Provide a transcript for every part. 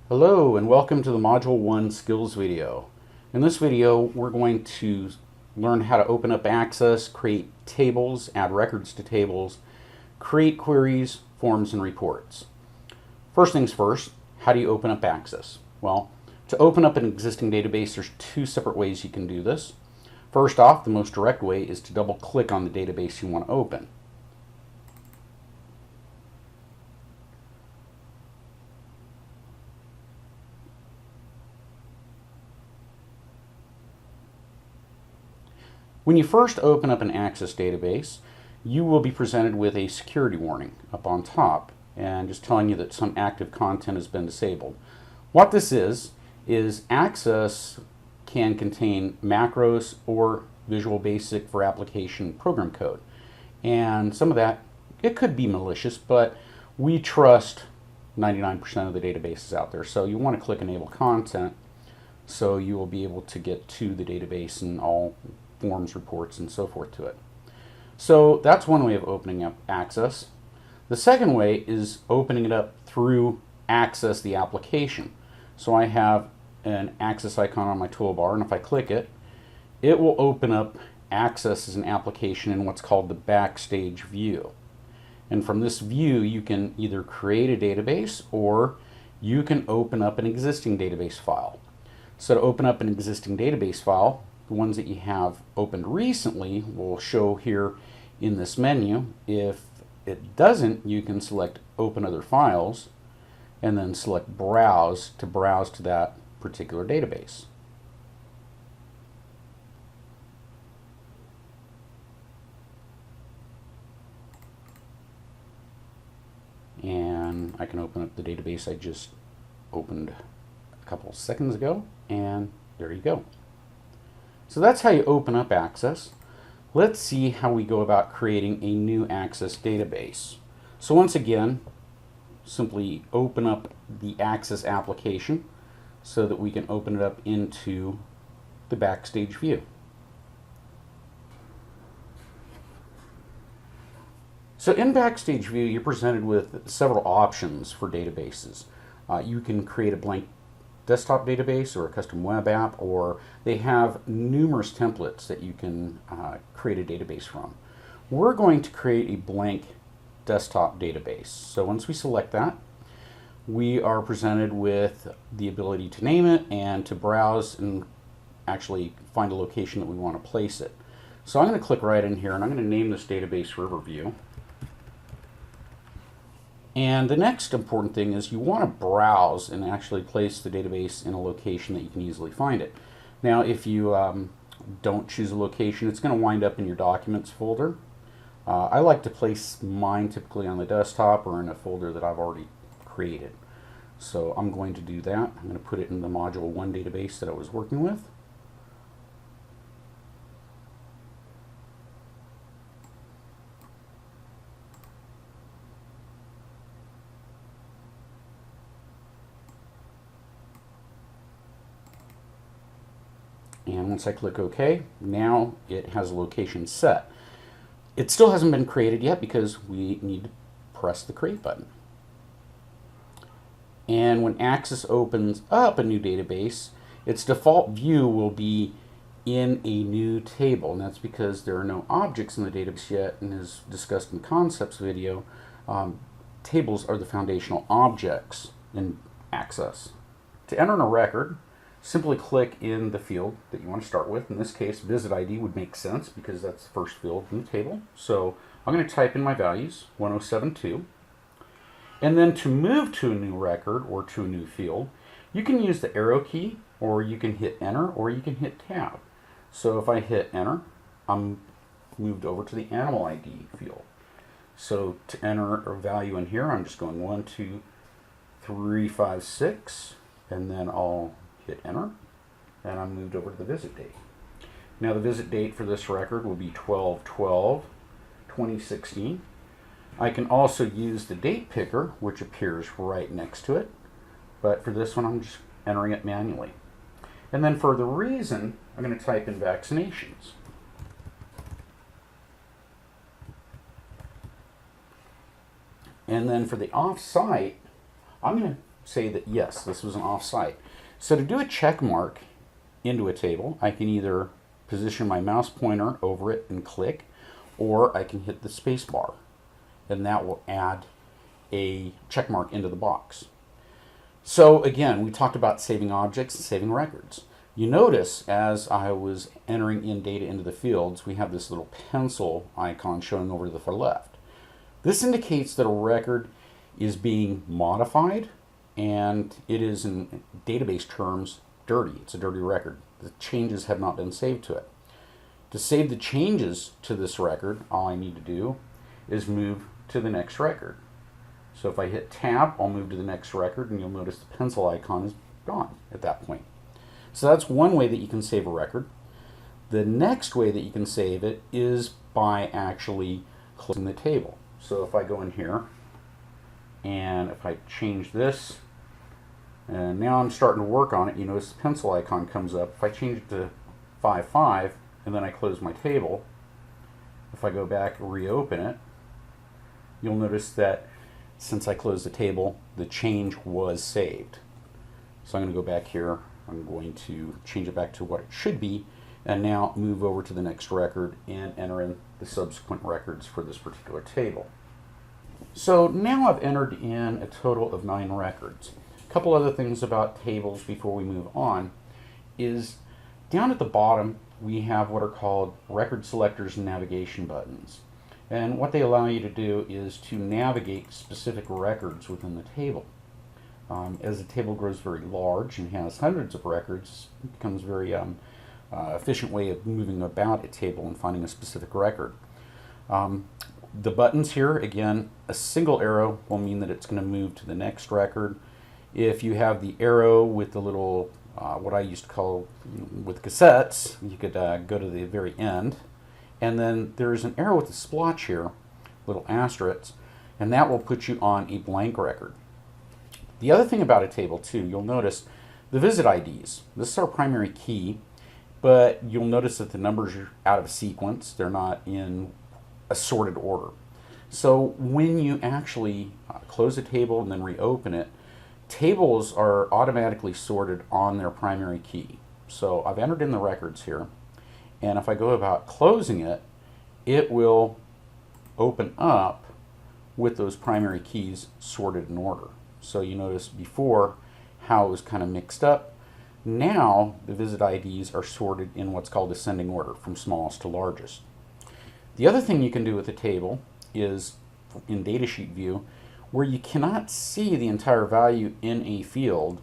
Hello and welcome to the Module 1 Skills video. In this video we're going to learn how to open up Access, create tables, add records to tables, create queries, forms, and reports. First things first, how do you open up Access? Well, to open up an existing database there's two separate ways you can do this. First off, the most direct way is to double click on the database you want to open. When you first open up an Access database, you will be presented with a security warning up on top and just telling you that some active content has been disabled. What this is Access can contain macros or Visual Basic for application program code. And some of that, it could be malicious, but we trust 99% of the databases out there. So you want to click Enable Content so you will be able to get to the database and all forms, reports, and so forth to it. So that's one way of opening up Access. The second way is opening it up through Access the application. So I have an Access icon on my toolbar, and if I click it, it will open up Access as an application in what's called the Backstage view. And from this view you can either create a database or you can open up an existing database file. So to open up an existing database file, the ones that you have opened recently will show here in this menu. If it doesn't, you can select Open Other Files and then select Browse to browse to that particular database. And I can open up the database I just opened a couple seconds ago, and there you go. So that's how you open up Access. Let's see how we go about creating a new Access database. So once again, simply open up the Access application so that we can open it up into the Backstage view. So in Backstage view, you're presented with several options for databases. You can create a blank desktop database or a custom web app, or they have numerous templates that you can create a database from. We're going to create a blank desktop database. So once we select that, we are presented with the ability to name it and to browse and actually find a location that we want to place it. So I'm going to click right in here and I'm going to name this database Riverview. And the next important thing is you want to browse and actually place the database in a location that you can easily find it. Now if you don't choose a location, it's going to wind up in your Documents folder. I like to place mine typically on the desktop or in a folder that I've already created. So I'm going to do that. I'm going to put it in the Module 1 database that I was working with. And once I click OK, now it has a location set. It still hasn't been created yet because we need to press the Create button. And when Access opens up a new database, its default view will be in a new table. And that's because there are no objects in the database yet, and as discussed in the Concepts video, tables are the foundational objects in Access. To enter in a record, simply click in the field that you want to start with. In this case, visit ID would make sense because that's the first field in the table. So I'm going to type in my values, 1072. And then to move to a new record or to a new field, you can use the arrow key, or you can hit Enter, or you can hit Tab. So if I hit Enter, I'm moved over to the Animal ID field. So to enter a value in here, I'm just going 1, 2, 3, 5, 6, and then I'll hit Enter, and I'm moved over to the visit date. Now the visit date for this record will be 12/12/2016. I can also use the date picker, which appears right next to it, but for this one I'm just entering it manually. And then for the reason, I'm going to type in vaccinations. And then for the off-site, I'm going to say that yes, this was an offsite. So to do a check mark into a table, I can either position my mouse pointer over it and click, or I can hit the space bar, and that will add a check mark into the box. So again, we talked about saving objects and saving records. You notice as I was entering in data into the fields, we have this little pencil icon showing over to the far left. This indicates that a record is being modified, and it is, in database terms, dirty. It's a dirty record. The changes have not been saved to it. To save the changes to this record, all I need to do is move to the next record. So if I hit Tab, I'll move to the next record, and you'll notice the pencil icon is gone at that point. So that's one way that you can save a record. The next way that you can save it is by actually closing the table. So if I go in here, and if I change this, and now I'm starting to work on it, you notice the pencil icon comes up. If I change it to 5.5, and then I close my table, if I go back and reopen it, you'll notice that since I closed the table, the change was saved. So I'm going to go back here, I'm going to change it back to what it should be, and now move over to the next record and enter in the subsequent records for this particular table. So now I've entered in a total of 9 records. A couple other things about tables before we move on is down at the bottom we have what are called record selectors and navigation buttons. And what they allow you to do is to navigate specific records within the table. As the table grows very large and has hundreds of records, it becomes a very efficient way of moving about a table and finding a specific record. The buttons here, again, a single arrow will mean that it's going to move to the next record. If you have the arrow with the little, what I used to call, with cassettes, you could go to the very end. And then there's an arrow with a splotch here, little asterisks, and that will put you on a blank record. The other thing about a table too, you'll notice the visit IDs. This is our primary key, but you'll notice that the numbers are out of sequence. They're not in a sorted order. So when you actually close a table and then reopen it, tables are automatically sorted on their primary key. So I've entered in the records here, and if I go about closing it, it will open up with those primary keys sorted in order. So you notice before how it was kind of mixed up. Now the visit IDs are sorted in what's called ascending order, from smallest to largest. The other thing you can do with a table is in datasheet view, where you cannot see the entire value in a field.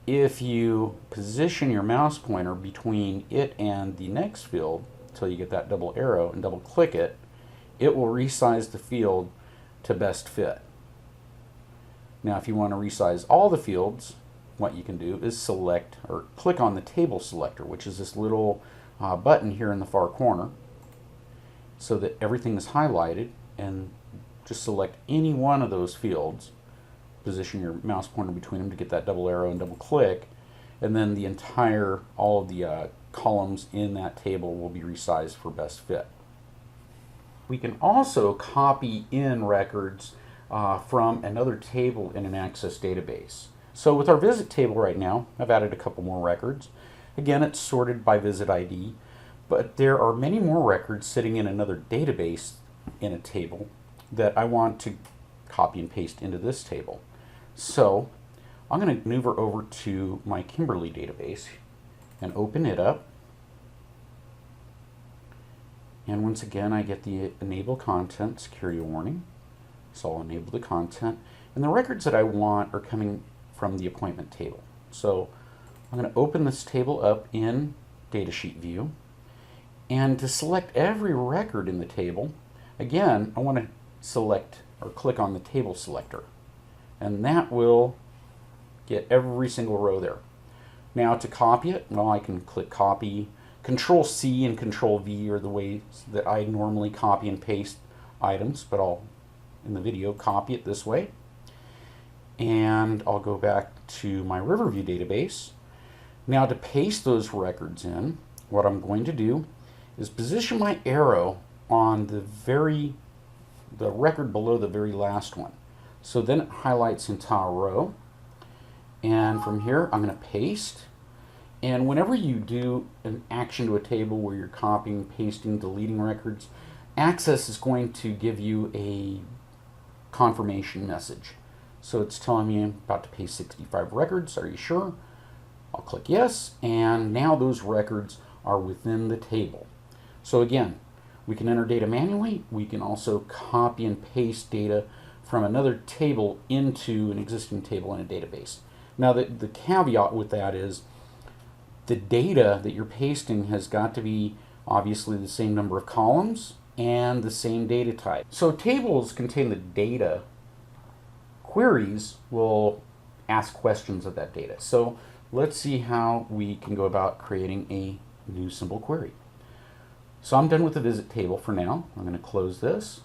If you position your mouse pointer between it and the next field until you get that double arrow and double click it, it will resize the field to best fit. Now if you want to resize all the fields, what you can do is select or click on the table selector, which is this little button here in the far corner, so that everything is highlighted, and just select any one of those fields, position your mouse pointer between them to get that double arrow and double click, and then the entire, all of the columns in that table will be resized for best fit. We can also copy in records from another table in an Access database. So with our visit table right now, I've added a couple more records. Again, it's sorted by visit ID, but there are many more records sitting in another database in a table that I want to copy and paste into this table. So I'm going to maneuver over to my Kimberly database and open it up. And once again, I get the enable content security warning. So I'll enable the content. And the records that I want are coming from the appointment table. So I'm going to open this table up in datasheet view. And to select every record in the table, again, I want to select or click on the table selector. And that will get every single row there. Now to copy it, well, I can click copy. Control C and Control V are the ways that I normally copy and paste items, but I'll, in the video, copy it this way. And I'll go back to my Riverview database. Now to paste those records in, what I'm going to do is position my arrow on the record below the very last one. So then it highlights the entire row. And from here, I'm going to paste. And whenever you do an action to a table where you're copying, pasting, deleting records, Access is going to give you a confirmation message. So it's telling me I'm about to paste 65 records. Are you sure? I'll click yes, and now those records are within the table. So again, we can enter data manually. We can also copy and paste data from another table into an existing table in a database. Now the caveat with that is the data that you're pasting has got to be obviously the same number of columns and the same data type. So tables contain the data. Queries will ask questions of that data. So let's see how we can go about creating a new simple query. So I'm done with the visit table for now. I'm going to close this.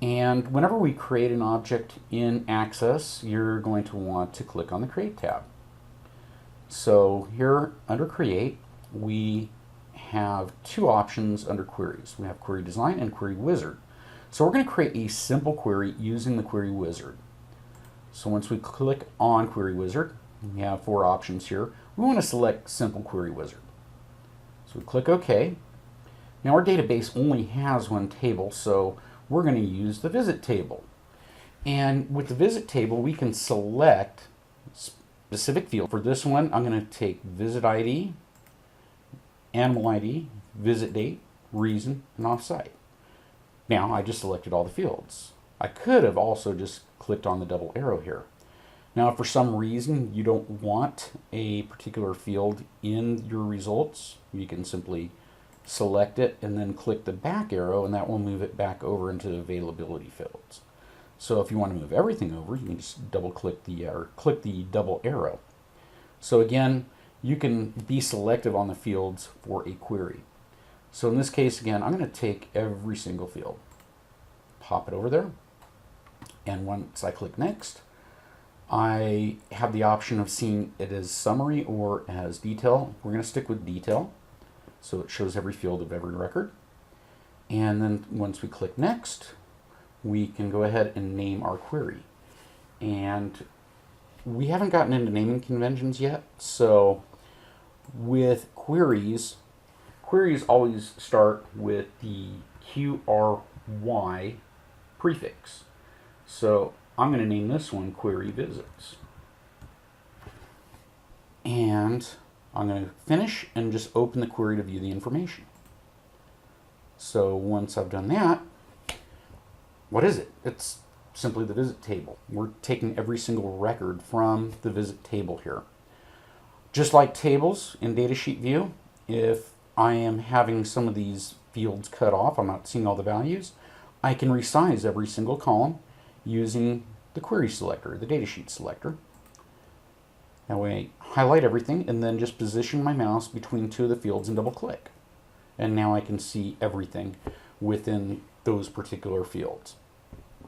And whenever we create an object in Access, you're going to want to click on the Create tab. So here under Create, we have two options under Queries. We have Query Design and Query Wizard. So we're going to create a simple query using the Query Wizard. So once we click on Query Wizard, we have four options here. We want to select Simple Query Wizard. So we click OK. Now our database only has one table, so we're going to use the visit table. And with the visit table, we can select specific field. For this one, I'm going to take visit ID, animal ID, visit date, reason, and offsite. Now I just selected all the fields. I could have also just clicked on the double arrow here. Now if for some reason you don't want a particular field in your results, you can simply select it and then click the back arrow, and that will move it back over into the availability fields. So if you want to move everything over, you can just click the double arrow. So again, you can be selective on the fields for a query. So in this case, again, I'm going to take every single field, pop it over there, and once I click Next, I have the option of seeing it as summary or as detail. We're going to stick with detail, so it shows every field of every record. And then once we click Next, we can go ahead and name our query. And we haven't gotten into naming conventions yet, so with queries always start with the QRY prefix. So I'm going to name this one Query Visits. And I'm going to finish and just open the query to view the information. So once I've done that, what is it? It's simply the visit table. We're taking every single record from the visit table here. Just like tables in Datasheet View, if I am having some of these fields cut off, I'm not seeing all the values, I can resize every single column using the query selector, the datasheet selector. That way I highlight everything and then just position my mouse between two of the fields and double click. And now I can see everything within those particular fields.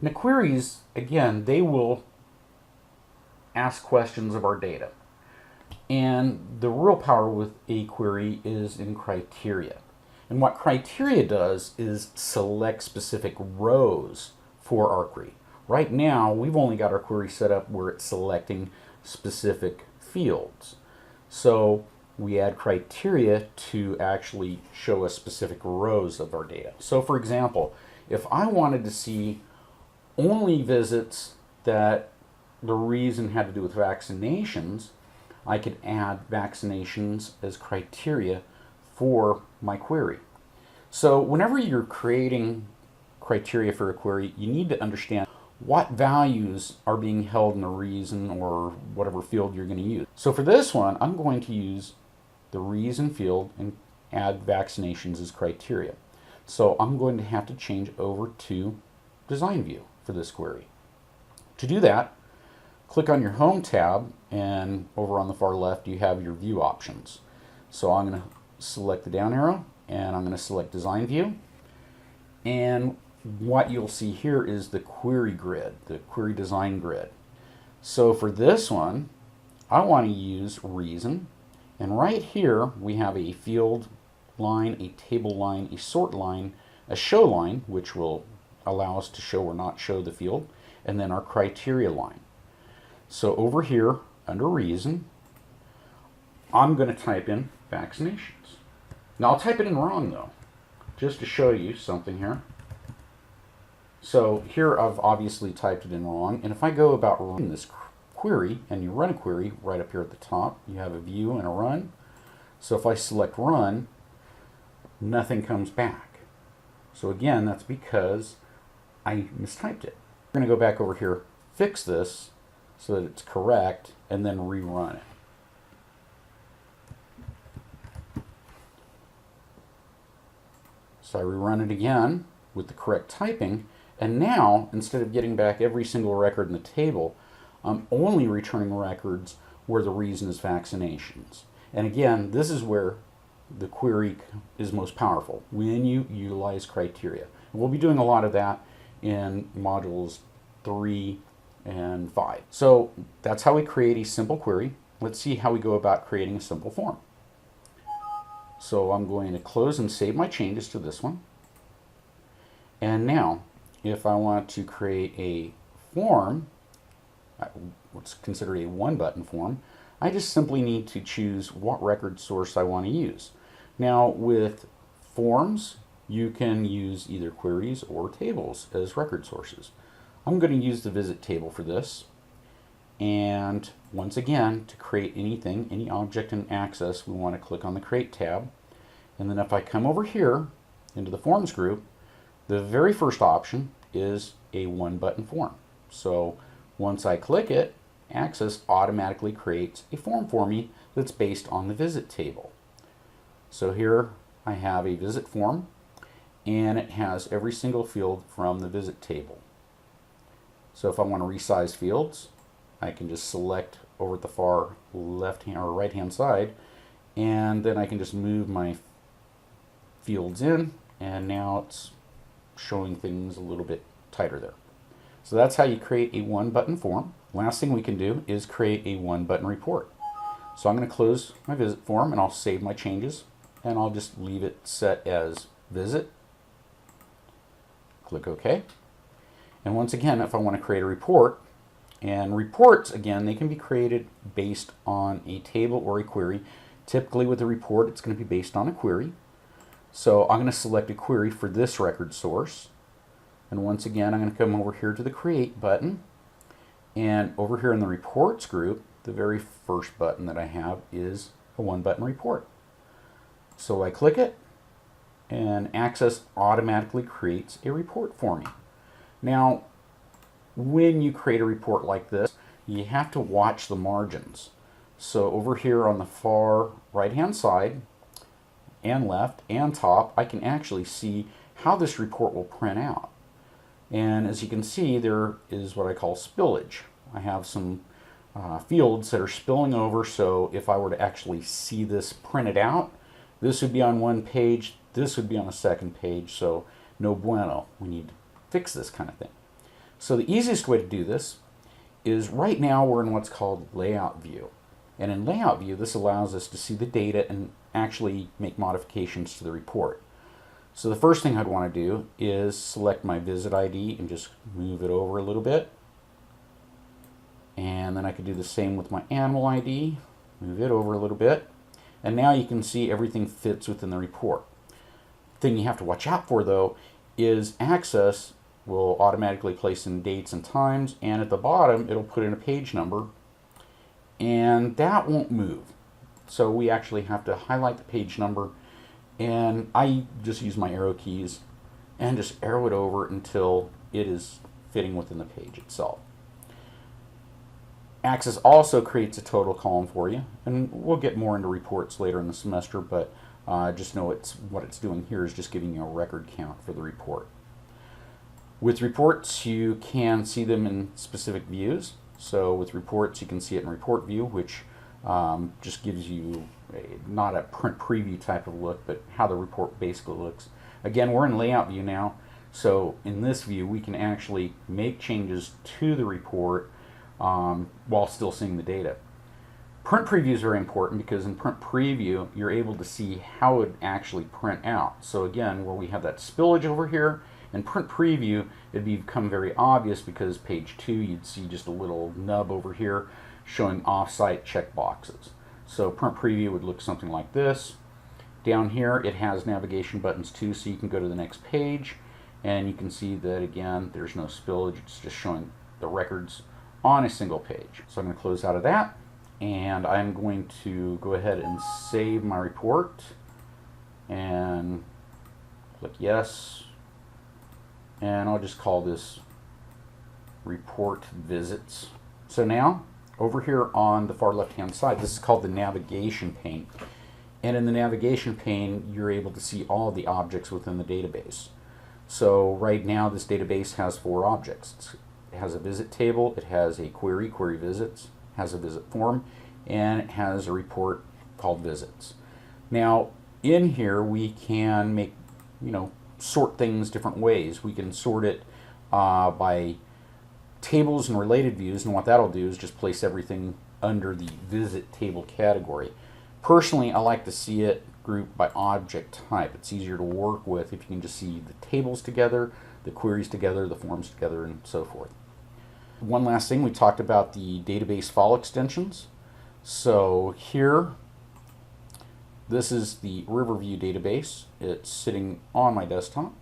Now queries, again, they will ask questions of our data. And the real power with a query is in criteria. And what criteria does is select specific rows for our query. Right now, we've only got our query set up where it's selecting specific fields. So we add criteria to actually show us specific rows of our data. So for example, if I wanted to see only visits that the reason had to do with vaccinations, I could add vaccinations as criteria for my query. So whenever you're creating criteria for a query, you need to understand what values are being held in the reason or whatever field you're going to use. So for this one, I'm going to use the reason field and add vaccinations as criteria. So I'm going to have to change over to Design View for this query. To do that, click on your Home tab, and over on the far left you have your view options. So I'm going to select the down arrow and I'm going to select Design View, and what you'll see here is the query grid, the query design grid. So for this one, I want to use reason, and right here we have a field line, a table line, a sort line, a show line, which will allow us to show or not show the field, and then our criteria line. So over here, under reason, I'm going to type in vaccinations. Now I'll type it in wrong though, just to show you something here. So here I've obviously typed it in wrong, and if I go about running this query, and you run a query right up here at the top, you have a view and a run. So if I select run, nothing comes back. So again, that's because I mistyped it. We're going to go back over here, fix this so that it's correct, and then rerun it. So I rerun it again with the correct typing, and now instead of getting back every single record in the table, I'm only returning records where the reason is vaccinations. And again, this is where the query is most powerful, when you utilize criteria. And we'll be doing a lot of that in modules 3 and 5. So that's how we create a simple query. Let's see how we go about creating a simple form. So I'm going to close and save my changes to this one. And now, if I want to create a form, what's considered a one-button form, I just simply need to choose what record source I want to use. Now with forms, you can use either queries or tables as record sources. I'm going to use the visit table for this. And once again, to create anything, any object in Access, we want to click on the Create tab. And then if I come over here into the Forms group, the very first option is a one-button form. So once I click it, Access automatically creates a form for me that's based on the visit table. So here I have a visit form, and it has every single field from the visit table. So if I want to resize fields, I can just select over at the far left hand or right hand side, and then I can just move my fields in, and now it's showing things a little bit tighter there. So that's how you create a one-button form. Last thing we can do is create a one-button report. So I'm going to close my visit form, and I'll save my changes, and I'll just leave it set as visit. Click OK. And once again, if I want to create a report, and reports, again, they can be created based on a table or a query. Typically with a report, it's going to be based on a query. So I'm going to select a query for this record source. And once again, I'm going to come over here to the Create button. And over here in the Reports group, the very first button that I have is a one-button report. So I click it, and Access automatically creates a report for me. Now, when you create a report like this, you have to watch the margins. So over here on the far right-hand side, and left and top, I can actually see how this report will print out. And as you can see, there is what I call spillage. I have some fields that are spilling over, so if I were to actually see this printed out, this would be on one page, this would be on a second page, so no bueno. We need to fix this kind of thing. So the easiest way to do this is right now we're in what's called Layout View. And in Layout View, this allows us to see the data and actually make modifications to the report. So the first thing I'd want to do is select my visit ID and just move it over a little bit. And then I could do the same with my animal ID, move it over a little bit. And now you can see everything fits within the report. The thing you have to watch out for though is Access will automatically place in dates and times, and at the bottom it'll put in a page number, and that won't move. So we actually have to highlight the page number, and I just use my arrow keys and just arrow it over until it is fitting within the page itself. Access also creates a total column for you, and we'll get more into reports later in the semester, but just know what it's doing here is just giving you a record count for the report. With reports, you can see them in specific views. So with reports, you can see it in report view, which just gives you not a print preview type of look, but how the report basically looks. Again, we're in layout view now, so in this view we can actually make changes to the report while still seeing the data. Print preview is very important because in print preview you're able to see how it actually print out. So again, where we have that spillage over here In print preview, it'd become very obvious because page 2, you'd see just a little nub over here showing offsite checkboxes. So print preview would look something like this. Down here, it has navigation buttons too, so you can go to the next page, and you can see that again, there's no spillage. It's just showing the records on a single page. So I'm going to close out of that, and I'm going to go ahead and save my report and click yes, and I'll just call this report visits. So now over here on the far left hand side, this is called the navigation pane, and in the navigation pane you're able to see all of the objects within the database. So right now this database has 4 objects. It has a visit table, it has a query visits, has a visit form, and it has a report called visits. Now in here we can make, sort things different ways. We can sort it by tables and related views, and what that'll do is just place everything under the visit table category. Personally, I like to see it grouped by object type. It's easier to work with if you can just see the tables together, the queries together, the forms together, and so forth. One last thing, we talked about the database file extensions. So here, this is the Riverview database. It's sitting on my desktop.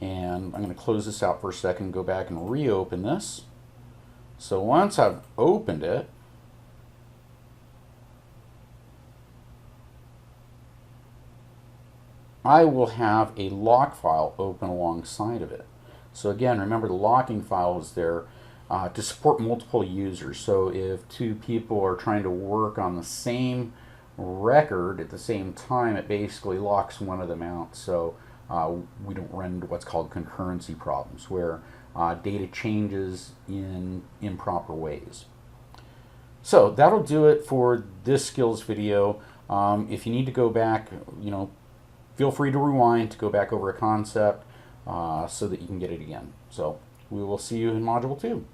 And I'm going to close this out for a second, go back and reopen this. So once I've opened it, I will have a lock file open alongside of it. So again, remember the locking file is there to support multiple users. So if 2 people are trying to work on the same record at the same time, it basically locks one of them out. So we don't run into what's called concurrency problems, where data changes in improper ways. So that'll do it for this skills video. If you need to go back, feel free to rewind to go back over a concept so that you can get it again. So we will see you in Module 2.